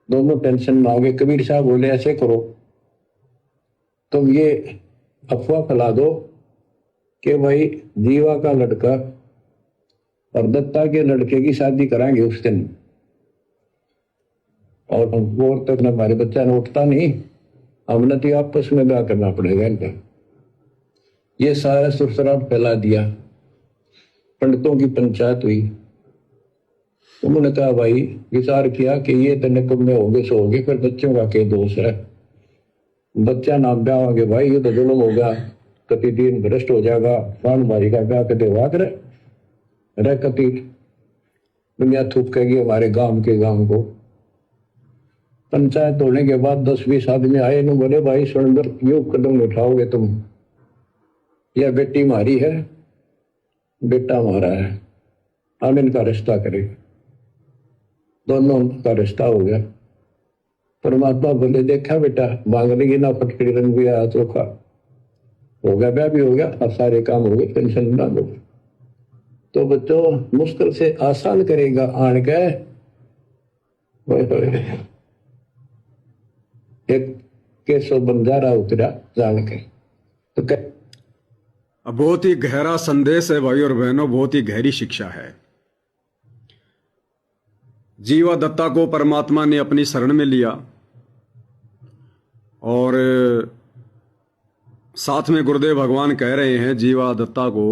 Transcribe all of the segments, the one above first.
दोनों टेंशन में आ गए। कबीर साहब बोले ऐसे करो, तुम ये अफवाह फैला दो कि भाई जीवा का लड़का और दत्ता के लड़के की शादी कराएंगे उस दिन, और वो तक न हमारे बच्चा ने उठता नहीं, हमने तो आपस में ब्याह करना पड़ेगा इनका। ये सारा सुरसराट फैला दिया। पंडितों की पंचायत हुई। उन्होंने कहा भाई विचार किया कि ये तो निकम में होंगे सो होंगे, फिर बच्चों का क्या दोष है, बच्चा नाम ब्याह होंगे भाई, ये तो जुल्म होगा, कति दिन भ्रष्ट हो जाएगा, प्राण भाई का ब्याह कदे हुआ रह कति दुनिया थूकेगी हमारे गांव के गांव को। पंचायत होने के बाद 10-20 आदमी आए, नु बोले भाई सुनकर क्यों कदम उठाओगे तुम, यह बेटी मारी है, बेटा हमारा है, हम इनका रिश्ता करेंगे। दोनों का रिश्ता हो गया। परमात्मा बोले देखा बेटा मांगने की ना फटकड़ी रंग भी आया चोखा हो गया, ब्याह भी हो गया और सारे काम हो गए, टेंशन ना लो। तो बच्चों मुश्किल से आसान करेगा आन के एक केसो बंजारा उतरा जान के। तो बहुत ही गहरा संदेश है भाई और बहनों, बहुत ही गहरी शिक्षा है। जीवा दत्ता को परमात्मा ने अपनी शरण में लिया और साथ में गुरुदेव भगवान कह रहे हैं जीवा दत्ता को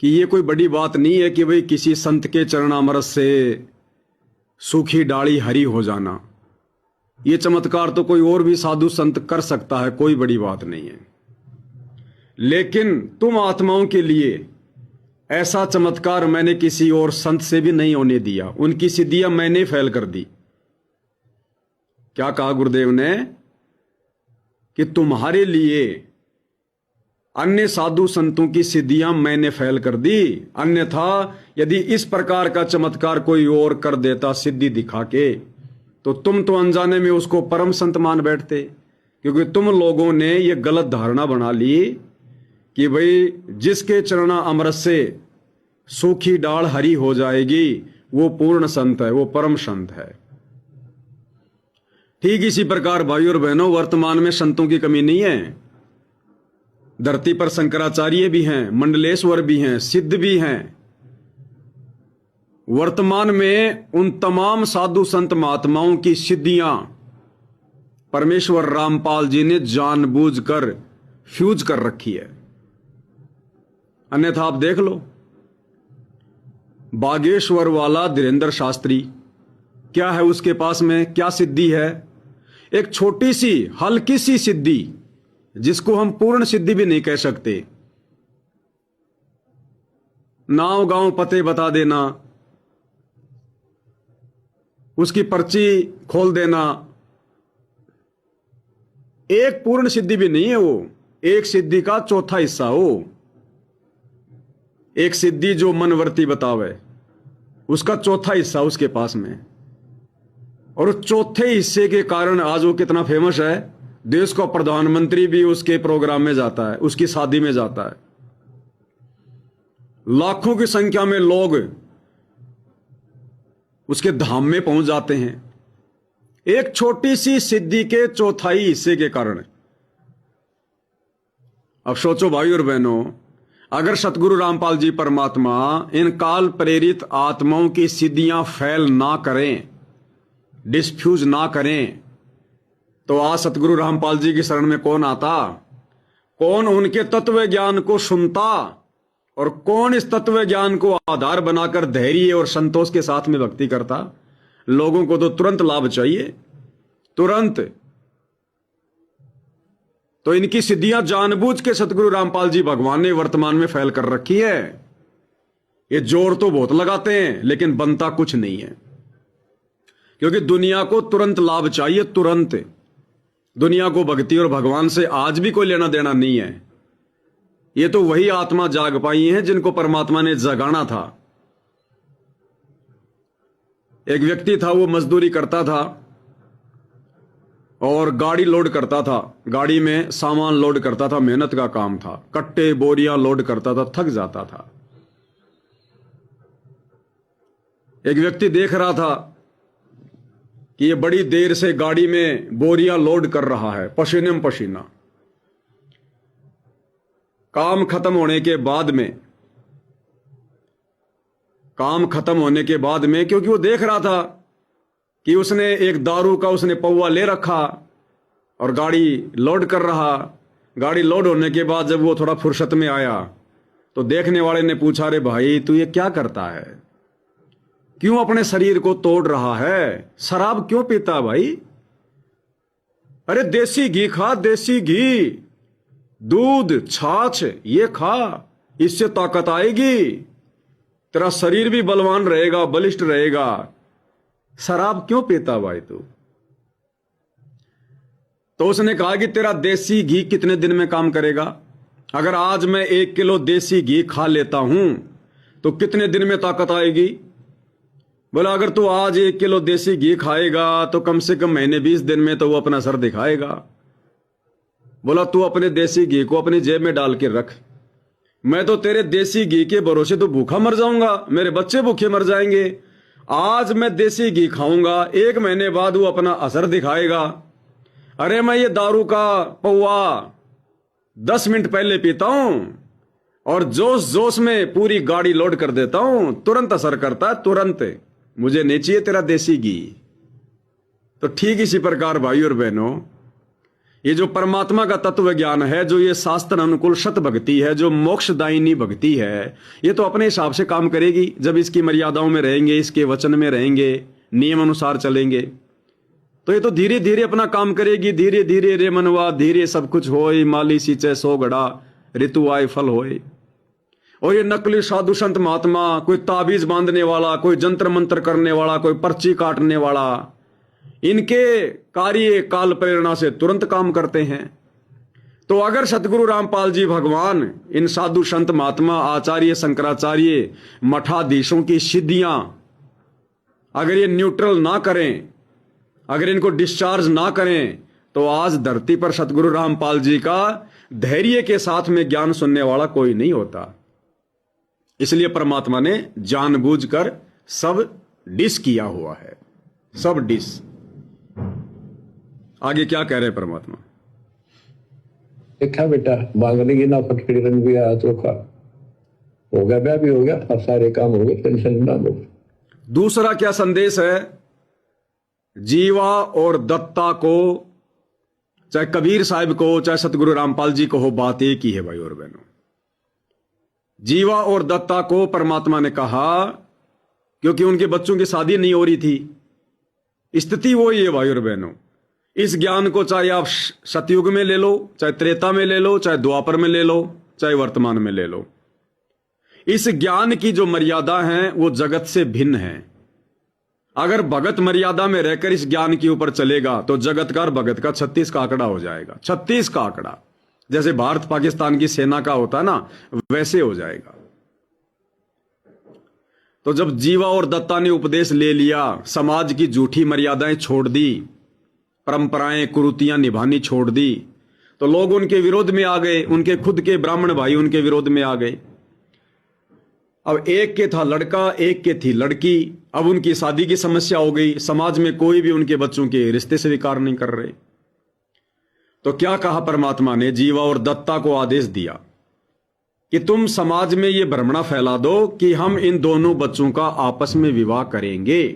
कि ये कोई बड़ी बात नहीं है कि भाई किसी संत के चरणामृत से सूखी डाली हरी हो जाना। ये चमत्कार तो कोई और भी साधु संत कर सकता है, कोई बड़ी बात नहीं है। लेकिन तुम आत्माओं के लिए ऐसा चमत्कार मैंने किसी और संत से भी नहीं होने दिया, उनकी सिद्धियां मैंने फैल कर दी। क्या कहा गुरुदेव ने कि तुम्हारे लिए अन्य साधु संतों की सिद्धियां मैंने फैल कर दी, अन्यथा यदि इस प्रकार का चमत्कार कोई और कर देता सिद्धि दिखा के, तो तुम तो अनजाने में उसको परम संत मान बैठते। क्योंकि तुम लोगों ने यह गलत धारणा बना ली कि भाई जिसके चरणा अमृत से सूखी डाल हरी हो जाएगी वो पूर्ण संत है, वो परम संत है। ठीक इसी प्रकार भाई और बहनों वर्तमान में संतों की कमी नहीं है। धरती पर शंकराचार्य भी हैं, मंडलेश्वर भी हैं, सिद्ध भी हैं। वर्तमान में उन तमाम साधु संत महात्माओं की सिद्धियां परमेश्वर रामपाल जी ने जानबूझकर फ्यूज कर रखी है। अन्यथा आप देख लो बागेश्वर वाला धीरेन्द्र शास्त्री, क्या है उसके पास में, क्या सिद्धि है? एक छोटी सी हल्की सी सिद्धि जिसको हम पूर्ण सिद्धि भी नहीं कह सकते। नाव गांव पते बता देना, उसकी पर्ची खोल देना, एक पूर्ण सिद्धि भी नहीं है वो, एक सिद्धि का चौथा हिस्सा हो। एक सिद्धि जो मनवर्ती बतावे उसका चौथा हिस्सा उसके पास में, और उस चौथे हिस्से के कारण आज वो कितना फेमस है। देश का प्रधानमंत्री भी उसके प्रोग्राम में जाता है, उसकी शादी में जाता है। लाखों की संख्या में लोग उसके धाम में पहुंच जाते हैं, एक छोटी सी सिद्धि के चौथाई हिस्से के कारण। अब सोचो भाई और बहनों, अगर सतगुरु रामपाल जी परमात्मा इन काल प्रेरित आत्माओं की सिद्धियां फैल ना करें, डिस्फ्यूज ना करें, तो आज सतगुरु रामपाल जी की शरण में कौन आता, कौन उनके तत्व ज्ञान को सुनता, और कौन इस तत्व ज्ञान को आधार बनाकर धैर्य और संतोष के साथ में भक्ति करता। लोगों को तो तुरंत लाभ चाहिए, तुरंत। तो इनकी सिद्धियां जानबूझ के सतगुरु रामपाल जी भगवान ने वर्तमान में फैल कर रखी है। ये जोर तो बहुत लगाते हैं लेकिन बनता कुछ नहीं है, क्योंकि दुनिया को तुरंत लाभ चाहिए, तुरंत। दुनिया को भक्ति और भगवान से आज भी कोई लेना देना नहीं है। ये तो वही आत्मा जाग पाई हैं जिनको परमात्मा ने जगाना था। एक व्यक्ति था, वो मजदूरी करता था और गाड़ी लोड करता था, गाड़ी में सामान लोड करता था, मेहनत का काम था, कट्टे बोरियां लोड करता था, थक जाता था। एक व्यक्ति देख रहा था कि ये बड़ी देर से गाड़ी में बोरियां लोड कर रहा है, पसीने में पसीना। काम खत्म होने के बाद में क्योंकि वो देख रहा था कि उसने एक दारू का उसने पौवा ले रखा और गाड़ी लोड कर रहा। गाड़ी लोड होने के बाद जब वो थोड़ा फुर्सत में आया तो देखने वाले ने पूछा, अरे भाई तू ये क्या करता है, क्यों अपने शरीर को तोड़ रहा है, शराब क्यों पीता है भाई? अरे देसी घी खा, देसी घी, दूध छाछ ये खा, इससे ताकत आएगी, तेरा शरीर भी बलवान रहेगा, बलिष्ठ रहेगा। शराब क्यों पीता भाई तू? तो उसने कहा कि तेरा देसी घी कितने दिन में काम करेगा? अगर आज मैं 1 किलो देसी घी खा लेता हूं तो कितने दिन में ताकत आएगी? बोला अगर तू आज 1 किलो देसी घी खाएगा तो कम से कम महीने 20 दिन में तो वो अपना असर दिखाएगा। बोला तू अपने देसी घी को अपनी जेब में डाल के रख, मैं तो तेरे देसी घी के भरोसे तो भूखा मर जाऊंगा, मेरे बच्चे भूखे मर जाएंगे। आज मैं देसी घी खाऊंगा, 1 महीने बाद वो अपना असर दिखाएगा। अरे मैं ये दारू का पौवा 10 मिनट पहले पीता हूं और जोश जोश में पूरी गाड़ी लोड कर देता हूं, तुरंत असर करता है, तुरंत। मुझे नहीं चाहिए तेरा देसी घी। तो ठीक इसी प्रकार भाई और बहनों, ये जो परमात्मा का तत्व ज्ञान है, जो ये शास्त्र अनुकूल शत भक्ति है, जो मोक्षदायिनी भक्ति है, ये तो अपने हिसाब से काम करेगी जब इसकी मर्यादाओं में रहेंगे, इसके वचन में रहेंगे, नियम अनुसार चलेंगे। तो ये तो धीरे धीरे अपना काम करेगी, धीरे धीरे रे मनवा धीरे सब कुछ होए, माली सींचे सो घड़ा, ऋतु आए फल होए। और ये नकली साधु संत महात्मा, कोई ताबीज बांधने वाला, कोई जंत्र मंत्र करने वाला, कोई पर्ची काटने वाला, इनके कार्य काल प्रेरणा से तुरंत काम करते हैं। तो अगर सतगुरु रामपाल जी भगवान इन साधु संत महात्मा, आचार्य शंकराचार्य, मठाधीशों की सिद्धियां अगर ये न्यूट्रल ना करें, अगर इनको डिस्चार्ज ना करें, तो आज धरती पर सतगुरु रामपाल जी का धैर्य के साथ में ज्ञान सुनने वाला कोई नहीं होता। इसलिए परमात्मा ने जानबूझकर सब डिस किया हुआ है, सब डिस। आगे क्या कह रहे हैं परमात्मा? देखा बेटा, मांगने की ना फटकड़ी रंग भी आया चोखा हो गया, ब्याह भी हो गया और सारे काम हो गए, टेंशन ना लो। दूसरा क्या संदेश है? जीवा और दत्ता को, चाहे कबीर साहिब को, चाहे सतगुरु रामपाल जी को हो, बात एक ही है भाई और बहनों। जीवा और दत्ता को परमात्मा ने कहा क्योंकि उनके बच्चों की शादी नहीं हो रही थी। स्थिति वही है भाई और बहनों। इस ज्ञान को चाहे आप सतयुग में ले लो, चाहे त्रेता में ले लो, चाहे द्वापर में ले लो, चाहे वर्तमान में ले लो, इस ज्ञान की जो मर्यादा है वो जगत से भिन्न है। अगर भगत मर्यादा में रहकर इस ज्ञान के ऊपर चलेगा तो जगत का और भगत का 36 का आंकड़ा हो जाएगा। 36 का आंकड़ा, जैसे भारत पाकिस्तान की सेना का होता ना, वैसे हो जाएगा। तो जब जीवा और दत्ता ने उपदेश ले लिया, समाज की झूठी मर्यादाएं छोड़ दी, परंपराएं कुरीतियां निभानी छोड़ दी, तो लोग उनके विरोध में आ गए। उनके खुद के ब्राह्मण भाई उनके विरोध में आ गए। अब एक के था लड़का, एक के थी लड़की, अब उनकी शादी की समस्या हो गई। समाज में कोई भी उनके बच्चों के रिश्ते स्वीकार नहीं कर रहे। तो क्या कहा परमात्मा ने? जीवा और दत्ता को आदेश दिया कि तुम समाज में यह भ्रमणा फैला दो कि हम इन दोनों बच्चों का आपस में विवाह करेंगे।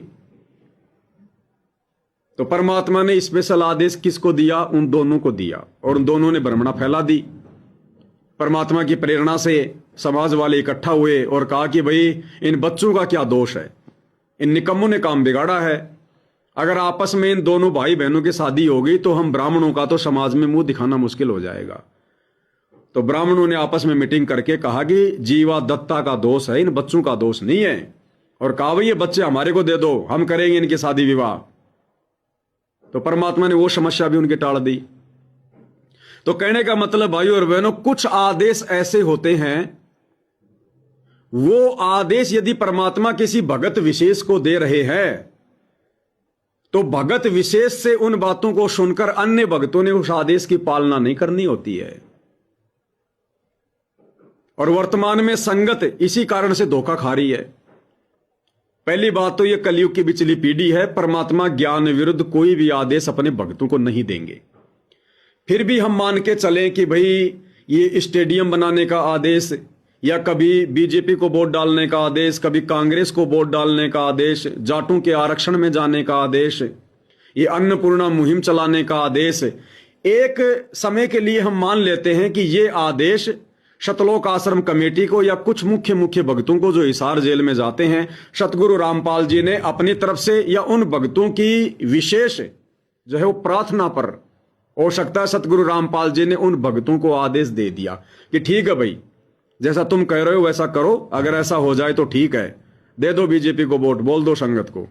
तो परमात्मा ने स्पेशल आदेश किसको दिया? उन दोनों को दिया, और उन दोनों ने भ्रमणा फैला दी। परमात्मा की प्रेरणा से समाज वाले इकट्ठा हुए और कहा कि भाई इन बच्चों का क्या दोष है, इन निकम्मों ने काम बिगाड़ा है। अगर आपस में इन दोनों भाई बहनों की शादी हो गई तो हम ब्राह्मणों का तो समाज में मुंह दिखाना मुश्किल हो जाएगा। तो ब्राह्मणों ने आपस में मीटिंग करके कहा कि जीवा दत्ता का दोष है, इन बच्चों का दोष नहीं है, और कहा भाई ये बच्चे हमारे को दे दो, हम करेंगे इनकी शादी विवाह। तो परमात्मा ने वो समस्या भी उनकी टाल दी। तो कहने का मतलब भाई और बहनों, कुछ आदेश ऐसे होते हैं, वो आदेश यदि परमात्मा किसी भगत विशेष को दे रहे हैं तो भगत विशेष से उन बातों को सुनकर अन्य भक्तों ने उस आदेश की पालना नहीं करनी होती है। और वर्तमान में संगत इसी कारण से धोखा खा रही है। पहली बात तो ये कलयुग की बिचली पीढ़ी है, परमात्मा ज्ञान विरुद्ध कोई भी आदेश अपने भक्तों को नहीं देंगे। फिर भी हम मान के चलें कि भाई ये स्टेडियम बनाने का आदेश, या कभी बीजेपी को वोट डालने का आदेश, कभी कांग्रेस को वोट डालने का आदेश, जाटों के आरक्षण में जाने का आदेश, ये अन्नपूर्णा मुहिम चलाने का आदेश, एक समय के लिए हम मान लेते हैं कि ये आदेश शतलोक आश्रम कमेटी को या कुछ मुख्य मुख्य भक्तों को जो हिसार जेल में जाते हैं, सतगुरु रामपाल जी ने अपनी तरफ से या उन भक्तों की विशेष जो है वो प्रार्थना पर, हो सकता है सतगुरु रामपाल जी ने उन भक्तों को आदेश दे दिया कि ठीक है भाई, जैसा तुम कह रहे हो वैसा करो, अगर ऐसा हो जाए तो ठीक है, दे दो बीजेपी को वोट, बोल दो संगत को,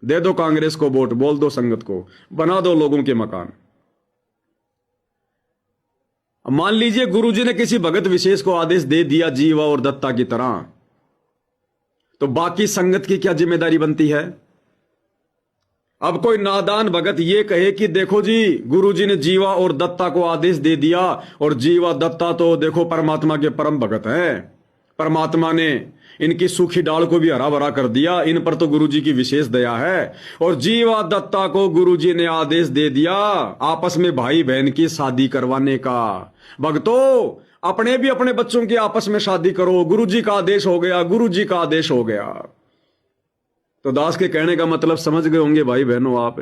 दे दो कांग्रेस को वोट, बोल दो संगत को, बना दो लोगों के मकान। मान लीजिए गुरुजी ने किसी भगत विशेष को आदेश दे दिया जीवा और दत्ता की तरह, तो बाकी संगत की क्या जिम्मेदारी बनती है? अब कोई नादान भगत ये कहे कि देखो जी गुरुजी ने जीवा और दत्ता को आदेश दे दिया, और जीवा दत्ता तो देखो परमात्मा के परम भगत हैं, परमात्मा ने इनकी सूखी डाल को भी हरा भरा कर दिया, इन पर तो गुरुजी की विशेष दया है, और जीवा दत्ता को गुरुजी ने आदेश दे दिया आपस में भाई बहन की शादी करवाने का। भक्तों, अपने भी अपने बच्चों की आपस में शादी करो, गुरुजी का आदेश हो गया, गुरुजी का आदेश हो गया। तो दास के कहने का मतलब समझ गए होंगे भाई बहनों आप।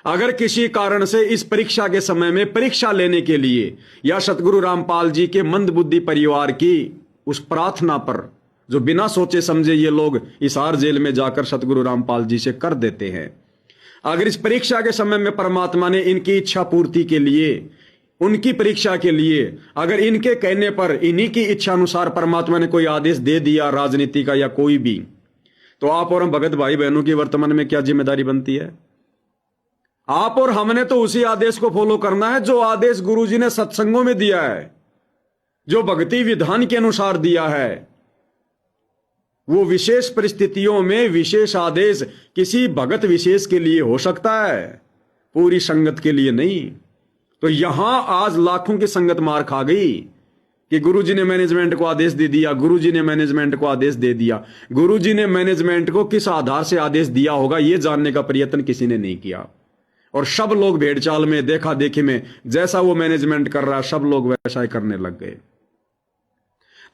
अगर किसी कारण से इस परीक्षा के समय में परीक्षा लेने के लिए या सतगुरु रामपाल जी के मंदबुद्धि परिवार की उस प्रार्थना पर जो बिना सोचे समझे ये लोग हिसार जेल में जाकर सतगुरु रामपाल जी से कर देते हैं, अगर इस परीक्षा के समय में परमात्मा ने इनकी इच्छा पूर्ति के लिए, उनकी परीक्षा के लिए, अगर इनके कहने पर इन्हीं की इच्छा अनुसार परमात्मा ने कोई आदेश दे दिया राजनीति का या कोई भी, तो आप और हम भगत भाई बहनों की वर्तमान में क्या जिम्मेदारी बनती है? आप और हमने तो उसी आदेश को फॉलो करना है जो आदेश गुरुजी ने सत्संगों में दिया है, जो भक्ति विधान के अनुसार दिया है। वो विशेष परिस्थितियों में विशेष आदेश किसी भगत विशेष के लिए हो सकता है, पूरी संगत के लिए नहीं। तो यहां आज लाखों की संगत मार खा गई कि गुरुजी ने मैनेजमेंट को आदेश दे दिया, गुरुजी ने मैनेजमेंट को आदेश दे दिया। गुरुजी ने मैनेजमेंट को किस आधार से आदेश दिया होगा यह जानने का प्रयत्न किसी ने नहीं किया, और सब लोग भेड़चाल में, देखा देखी में, जैसा वो मैनेजमेंट कर रहा है सब लोग वैसा ही करने लग गए।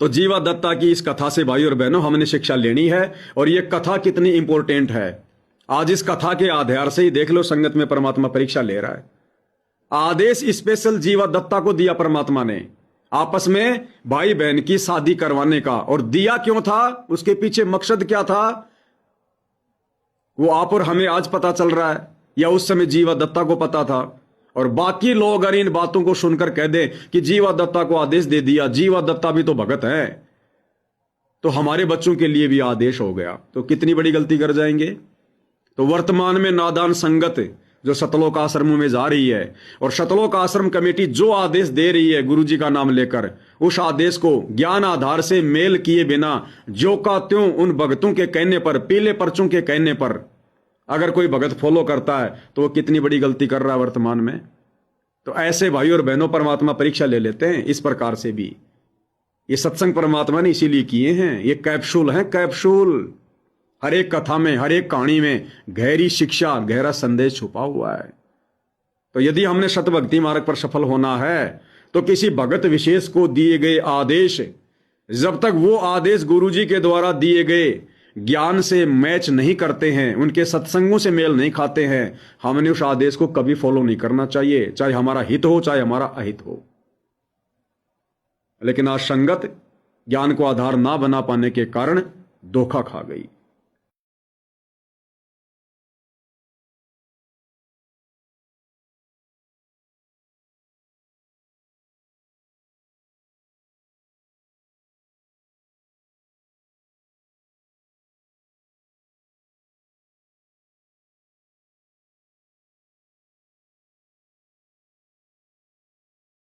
तो जीवा दत्ता की इस कथा से भाई और बहनों हमने शिक्षा लेनी है, और यह कथा कितनी इंपॉर्टेंट है। आज इस कथा के आधार से ही देख लो संगत में परमात्मा परीक्षा ले रहा है। आदेश स्पेशल जीवा दत्ता को दिया परमात्मा ने आपस में भाई बहन की शादी करवाने का, और दिया क्यों था, उसके पीछे मकसद क्या था, वो आप और हमें आज पता चल रहा है, या उस समय जीवा दत्ता को पता था। और बाकी लोग अगर इन बातों को सुनकर कह दें कि जीवा दत्ता को आदेश दे दिया, जीवा दत्ता भी तो भगत है, तो हमारे बच्चों के लिए भी आदेश हो गया, तो कितनी बड़ी गलती कर जाएंगे। तो वर्तमान में नादान संगत जो सतलोक आश्रमों में जा रही है, और सतलोक आश्रम कमेटी जो आदेश दे रही है गुरुजी का नाम लेकर, उस आदेश को ज्ञान आधार से मेल किए बिना जो का त्यों उन भगतों के कहने पर, पीले पर्चों के कहने पर अगर कोई भगत फॉलो करता है तो वो कितनी बड़ी गलती कर रहा है वर्तमान में। तो ऐसे भाई और बहनों परमात्मा परीक्षा ले लेते हैं इस प्रकार से भी। ये सत्संग परमात्मा ने इसीलिए किए हैं, ये कैप्सूल हैं, कैप्सूल। हर एक कथा में, हर एक कहानी में गहरी शिक्षा, गहरा संदेश छुपा हुआ है। तो यदि हमने शतभक्ति मार्ग पर सफल होना है तो किसी भगत विशेष को दिए गए आदेश, जब तक वो आदेश गुरुजी के द्वारा दिए गए ज्ञान से मैच नहीं करते हैं, उनके सत्संगों से मेल नहीं खाते हैं, हमने उस आदेश को कभी फॉलो नहीं करना चाहिए, चाहे हमारा हित हो चाहे हमारा अहित हो। लेकिन आज संगत ज्ञान को आधार ना बना पाने के कारण धोखा खा गई।